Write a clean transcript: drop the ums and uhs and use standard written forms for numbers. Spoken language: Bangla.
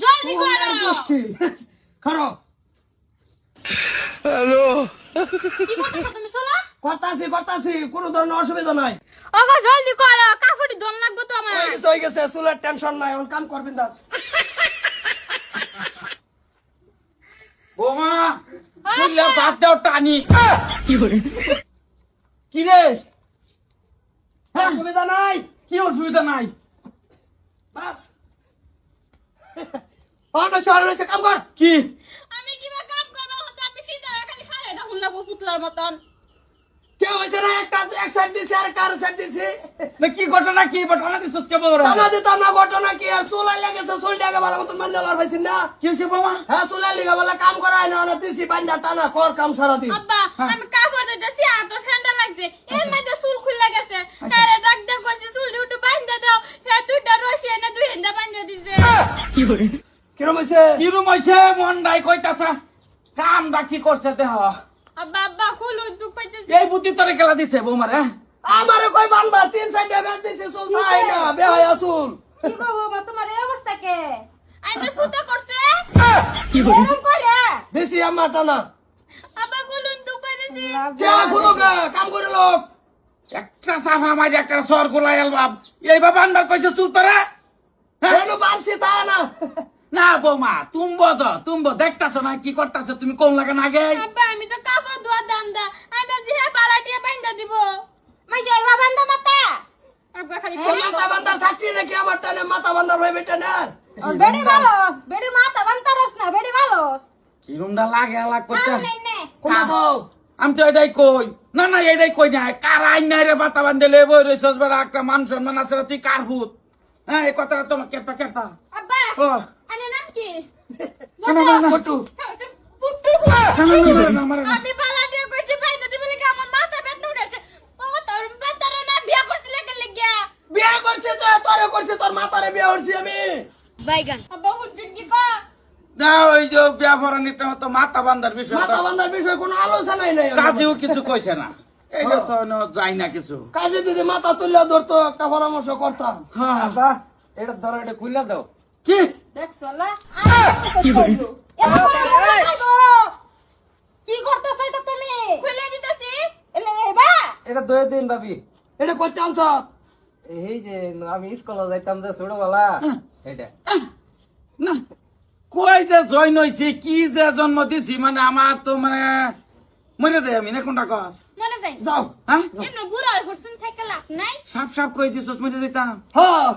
জলদি করো খারো হ্যালো কি করতেছো তুমি সোলা করতাছি কোনো ধরনের অসুবিধা নাই। ওগো জলদি করো কাপড়ি দম লাগবে তো আমার হয়ে গেছে চুলের টেনশন নাই, এখন কাম করবেন দাস। বোমা তুইলে বাদ দাও টানি কি রে অসুবিধা নাই কি অসুবিধা নাই বাস। শহরে রয়েছে, কাম কর। কি আমি কিবা কাম করব তো আমি সিধা খালি সারে দা হুল্লা পুতলার মতন কেউ হয়েছে না, একটা এক সাইড দিছে আর একটা সাইড দিছে। না কি ঘটনা কি ঘটনা দিছস কে বড় আমাদের তো আমরা ঘটনা কি আর চুলাই লেগেছে, চুল টাকা ভালো মতন বান্ধা লড় পাইছেন না। কি হইছে বোমা হ্যাঁ চুলাই লিগা বলে কাম করায় না, দিছি বান্ধা টানা কর কাম সারাদিন। আব্বা আমি কাপড় দিতেছি আর তো ঠান্ডা লাগছে এর মধ্যে চুল খুলে গেছে তারে ডাক দে কইছি চুল একটু বাঁধা দাও হে দুইটা রশি এনে দুই হেন্দা বাঁধা দিছে কিরম হয়েছে? কি রুম হইছে মন ডাই কইতাছা কাম ডাকি করছে দেহ আব্বা আব্বা খুলু দুঃখ পাইতেছি এই বুদ্ধি তোরে কেলা দিছে বৌমারে আমারে কই বানবার তিন সাইডে বেচ দিছে, চুল তাই না বেহায়া চুল। কি গো বাবা তোমার এই অবস্থা কে আইনের ফুটা করছে এরকম করে দিছি আমার টানা আব্বা খুলু দুঃখ পাইতেছি কে খুলো গে কাম করে লোক। একটা সাফা মাঝে একটা সর গোলাই আলবাব এই বাবা আনবার কইছে চুল তোরা কেন বানছি তা না। না বৌমা তুমি দেখতাছো না কি করতাছো তুমি কোন লাগে না আগে আব্বা আমি তো কাপড় ধোয়া দাম দা আমি যে পালাটিয়া বাঁধা দিব মাইজে বাবান্দা মাতা আব্বা খালি মাথা বান্ধা চাকরি নাকি আমার টানে মাথা বান্ধা ভাই বেটা না। বেড়ি ভালোস বেড়ি মাথা বান্তারস না বেড়ি ভালোস কি রুমটা লাগে আলাগ করতে নে কোনা দাও আমি তো এটাই কই না না এটাই কই না কার আইন নাই রে বাতা বান্ধে বই রইছস বেড়া একটা মান সম্মান আছে রে, তুই কার ভূত হ্যাঁ এই কথাটা তোমার কেতা কেতা আব্বা ও আনে নাম কি না না না কটু পুট্টু আমি পালাটিয়া কইছি বাঁধা দিব লাগি আমার মাথা ব্যথা উঠেছে ও তোর ব্যথার না বিয়া করছিস কে লাগিয়া বিয়ে করছে তো তোরে করছে, তোর মাথারে বিয়ে করছি আমি। বাইগান আব্বা হুজুর কি কয় না ওই যে ব্যাপার নিতে তো মাথা বান্ধার বিষয় মাথা বান্ধার বিষয়ে কোনো আলোচনাই নাই। কাজেও কিছু কইছে না এইটা তো যাই না কিছু কাজে যদি মাথা তুলে ধরতো একটা পরামর্শ করতাম। হ্যাঁ এটা ধরো, এটা খুলে দাও। কি দেখছো না কি বললো কি করতেছ এটা তুমি খুলে দিতেছি এলে এবা এটা 2 দিন ভাবি, এটা করতে আনছ? এই যে আমি স্কুলে যাইতাম যে ছোটবেলা এটা না কই যে জয়েন হইছি কি যে জন্ম দিছি মানে আমার তো মানে মরে যাই আমি না কোনটা কস মনে যাই যাও। হ্যাঁ এমন বুড়া হয়ে পড়ছেন থেকে লাভ নাই সাপ সাপ কই দিছস মরে যাইতাম হ্যাঁ